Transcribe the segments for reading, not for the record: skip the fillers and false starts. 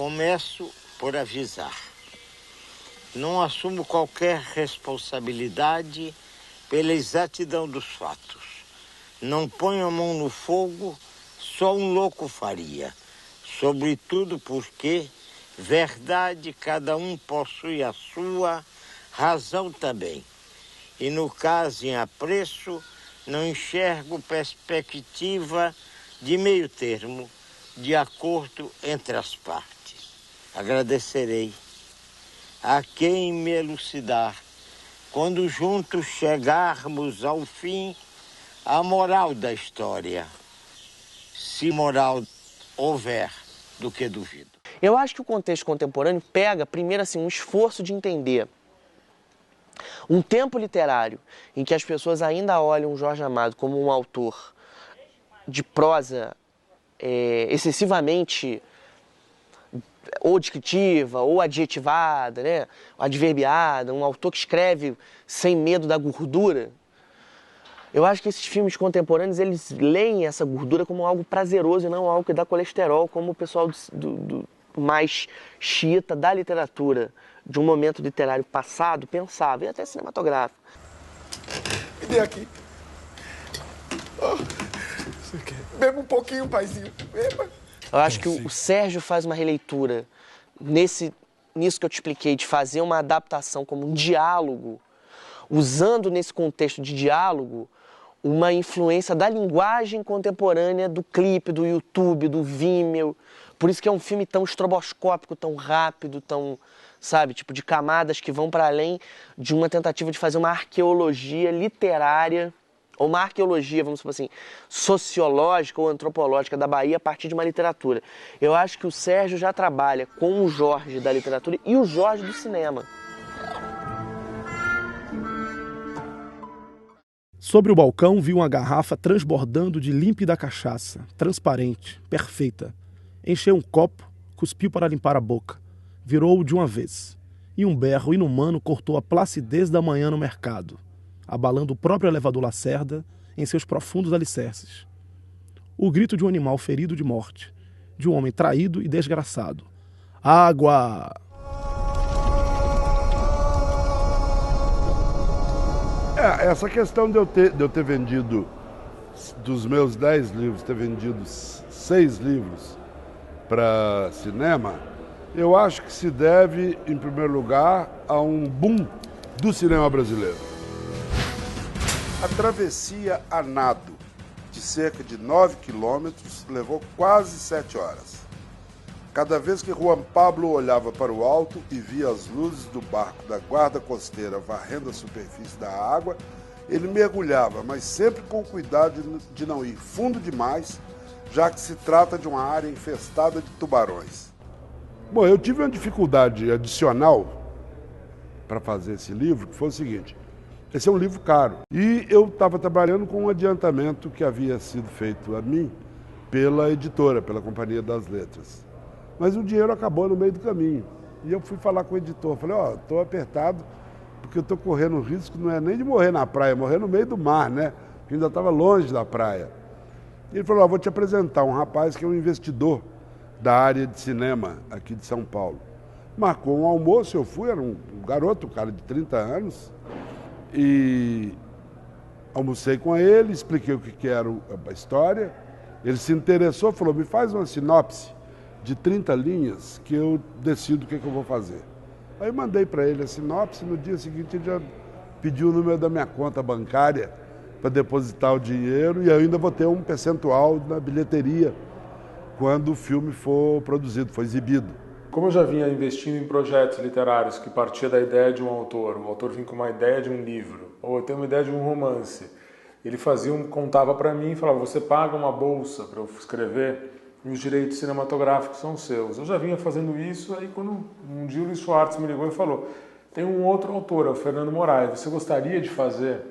Começo por avisar. Não assumo qualquer responsabilidade pela exatidão dos fatos. Não ponho a mão no fogo, só um louco faria. Sobretudo porque, verdade, cada um possui a sua, razão também. E no caso em apreço, não enxergo perspectiva de meio termo, de acordo entre as partes. Agradecerei a quem me elucidar, quando juntos chegarmos ao fim, a moral da história. Se moral houver, do que duvido. Eu acho que o contexto contemporâneo pega, primeiro, assim, um esforço de entender um tempo literário em que as pessoas ainda olham Jorge Amado como um autor de prosa excessivamente ou descritiva, ou adjetivada, né? Adverbiada, um autor que escreve sem medo da gordura. Eu acho que esses filmes contemporâneos, eles leem essa gordura como algo prazeroso e não algo que dá colesterol, como o pessoal do mais xiita da literatura de um momento literário passado pensava, e até cinematográfico. Me dê aqui. Oh, beba um pouquinho, paizinho. Beba. Eu acho que o Sérgio faz uma releitura nisso que eu te expliquei, de fazer uma adaptação como um diálogo, usando nesse contexto de diálogo uma influência da linguagem contemporânea do clipe, do YouTube, do Vimeo. Por isso que é um filme tão estroboscópico, tão rápido, tão, sabe, tipo, de camadas que vão para além de uma tentativa de fazer uma arqueologia literária, ou uma arqueologia, vamos supor assim, sociológica ou antropológica da Bahia a partir de uma literatura. Eu acho que o Sérgio já trabalha com o Jorge da literatura e o Jorge do cinema. Sobre o balcão vi uma garrafa transbordando de límpida cachaça, transparente, perfeita. Encheu um copo, cuspiu para limpar a boca, virou-o de uma vez. E um berro inumano cortou a placidez da manhã no mercado, abalando o próprio elevador Lacerda em seus profundos alicerces. O grito de um animal ferido de morte, de um homem traído e desgraçado. Água! Essa questão de eu ter vendido, dos meus 10 livros, ter vendido 6 livros para cinema, eu acho que se deve, em primeiro lugar, a um boom do cinema brasileiro. A travessia a nado, de cerca de 9 quilômetros, levou quase 7 horas. Cada vez que Juan Pablo olhava para o alto e via as luzes do barco da guarda costeira varrendo a superfície da água, ele mergulhava, mas sempre com cuidado de não ir fundo demais, já que se trata de uma área infestada de tubarões. Bom, eu tive uma dificuldade adicional para fazer esse livro, que foi o seguinte: esse é um livro caro. E eu estava trabalhando com um adiantamento que havia sido feito a mim pela editora, pela Companhia das Letras. Mas o dinheiro acabou no meio do caminho. E eu fui falar com o editor, falei, estou apertado, porque eu estou correndo o risco, não é nem de morrer na praia, morrer no meio do mar, né? Porque ainda estava longe da praia. E ele falou, vou te apresentar um rapaz que é um investidor da área de cinema aqui de São Paulo. Marcou um almoço, eu fui, era um garoto, um cara de 30 anos, e almocei com ele, expliquei o que era a história. Ele se interessou, falou, me faz uma sinopse de 30 linhas que eu decido o que eu vou fazer. Aí eu mandei para ele a sinopse, no dia seguinte ele já pediu o número da minha conta bancária para depositar o dinheiro e eu ainda vou ter um percentual na bilheteria quando o filme for produzido, for exibido. Como eu já vinha investindo em projetos literários que partia da ideia de um autor, o autor vinha com uma ideia de um livro, ou eu tenho uma ideia de um romance, ele contava para mim e falava, você paga uma bolsa para eu escrever e os direitos cinematográficos são seus. Eu já vinha fazendo isso, aí quando um dia o Luiz Schwartz me ligou e falou, tem um outro autor, é o Fernando Moraes, você gostaria de fazer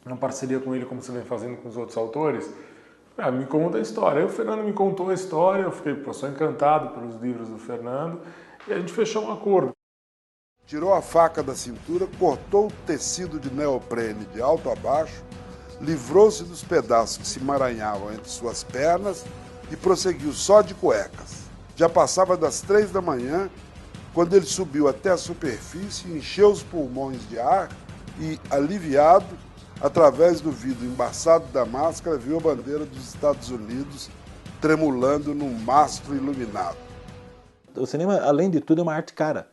uma parceria com ele como você vem fazendo com os outros autores? Me conta a história. Aí o Fernando me contou a história, eu fiquei, sou encantado pelos livros do Fernando, e a gente fechou um acordo. Tirou a faca da cintura, cortou o tecido de neoprene de alto a baixo, livrou-se dos pedaços que se emaranhavam entre suas pernas e prosseguiu só de cuecas. Já passava das 3 da manhã, quando ele subiu até a superfície, encheu os pulmões de ar e, aliviado, através do vidro embaçado da máscara, viu a bandeira dos Estados Unidos tremulando num mastro iluminado. O cinema, além de tudo, é uma arte cara.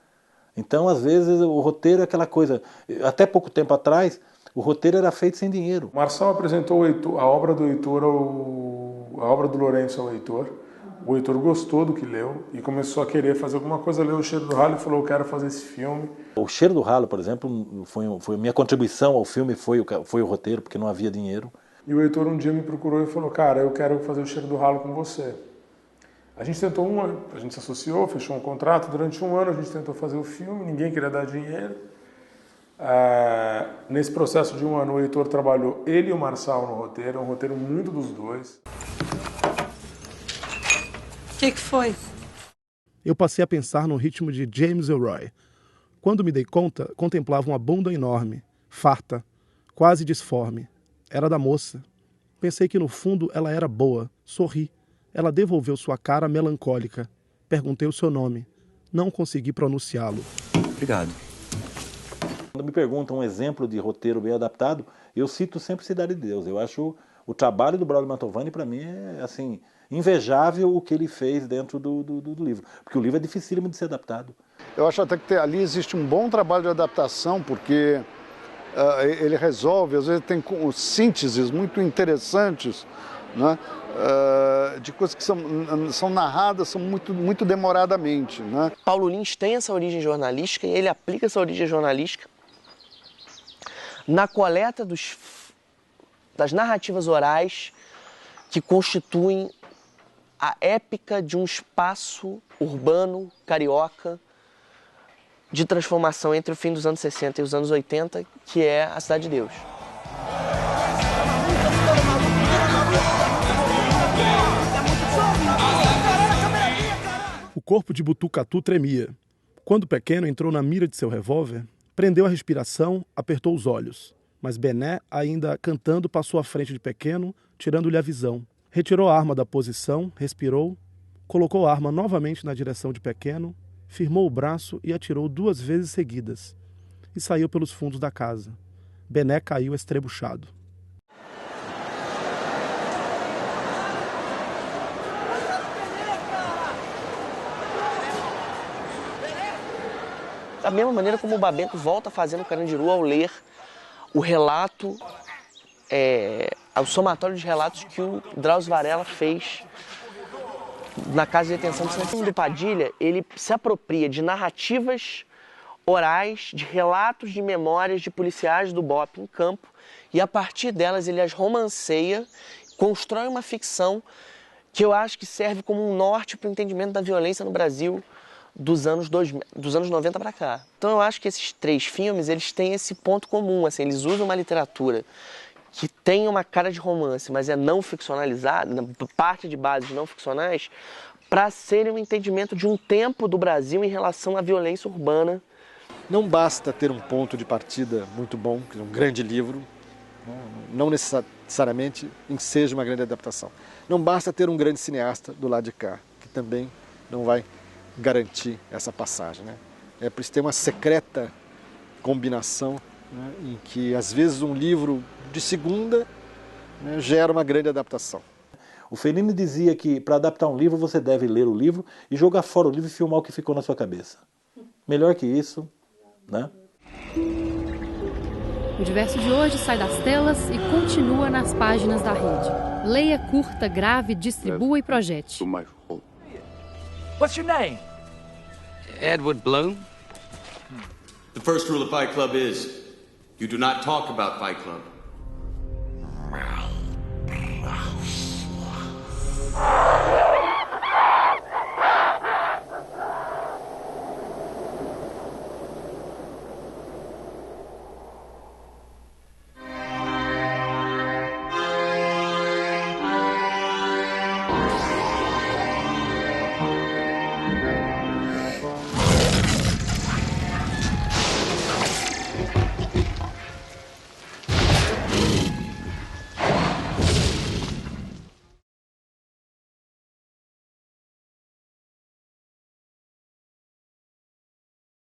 Então, às vezes, o roteiro é aquela coisa... Até pouco tempo atrás, o roteiro era feito sem dinheiro. O Marçal apresentou a obra do Heitor, a obra do Lourenço ao Heitor. O Heitor gostou do que leu e começou a querer fazer alguma coisa, leu O Cheiro do Ralo e falou, eu quero fazer esse filme. O Cheiro do Ralo, por exemplo, foi minha contribuição ao filme, foi o roteiro, porque não havia dinheiro. E o Heitor um dia me procurou e falou, cara, eu quero fazer O Cheiro do Ralo com você. A gente tentou um ano, a gente se associou, fechou um contrato, durante um ano a gente tentou fazer o filme, ninguém queria dar dinheiro. Nesse processo de um ano o Heitor trabalhou, ele e o Marçal no roteiro, é um roteiro muito dos dois. O que foi? Eu passei a pensar no ritmo de James Ellroy. Quando me dei conta, contemplava uma bunda enorme, farta, quase disforme. Era da moça. Pensei que no fundo ela era boa. Sorri. Ela devolveu sua cara melancólica. Perguntei o seu nome. Não consegui pronunciá-lo. Obrigado. Quando me perguntam um exemplo de roteiro bem adaptado, eu cito sempre Cidade de Deus. Eu acho o trabalho do Braulio Mantovani, para mim, é assim, invejável o que ele fez dentro do livro. Porque o livro é dificílimo de ser adaptado. Eu acho até que ali existe um bom trabalho de adaptação, porque ele resolve, às vezes tem sínteses muito interessantes, né? De coisas que são narradas muito demoradamente. Né? Paulo Lins tem essa origem jornalística e ele aplica essa origem jornalística na coleta das narrativas orais que constituem a épica de um espaço urbano, carioca, de transformação entre o fim dos anos 60 e os anos 80, que é a Cidade de Deus. O corpo de Butucatu tremia. Quando pequeno entrou na mira de seu revólver, prendeu a respiração, apertou os olhos. Mas Bené, ainda cantando, passou à frente de Pequeno, tirando-lhe a visão. Retirou a arma da posição, respirou, colocou a arma novamente na direção de Pequeno, firmou o braço e atirou 2 vezes seguidas. E saiu pelos fundos da casa. Bené caiu estrebuchado. Da mesma maneira como o Babenco volta fazendo o Carandiru ao ler o relato, o somatório de relatos que o Drauzio Varela fez na Casa de Detenção de São Paulo. O Padilha, ele se apropria de narrativas orais, de relatos de memórias de policiais do BOPE em campo, e a partir delas ele as romanceia, constrói uma ficção que eu acho que serve como um norte para o entendimento da violência no Brasil dos anos 90 para cá. Então eu acho que esses 3 filmes, eles têm esse ponto comum, assim, eles usam uma literatura que tem uma cara de romance, mas é não ficcionalizada, parte de bases não ficcionais, para serem um entendimento de um tempo do Brasil em relação à violência urbana. Não basta ter um ponto de partida muito bom, que é um grande livro, não necessariamente seja uma grande adaptação. Não basta ter um grande cineasta do lado de cá, que também não vai garantir essa passagem. Né? É preciso ter uma secreta combinação, né, em que às vezes um livro de segunda, né, gera uma grande adaptação. O Fellini dizia que para adaptar um livro você deve ler o livro e jogar fora o livro e filmar o que ficou na sua cabeça. Melhor que isso, né? O Diverso de hoje sai das telas e continua nas páginas da rede. Leia, curta, grave, distribua e projete. What's your name? Edward Bloom. The first rule of Fight Club is, you do not talk about Fight Club.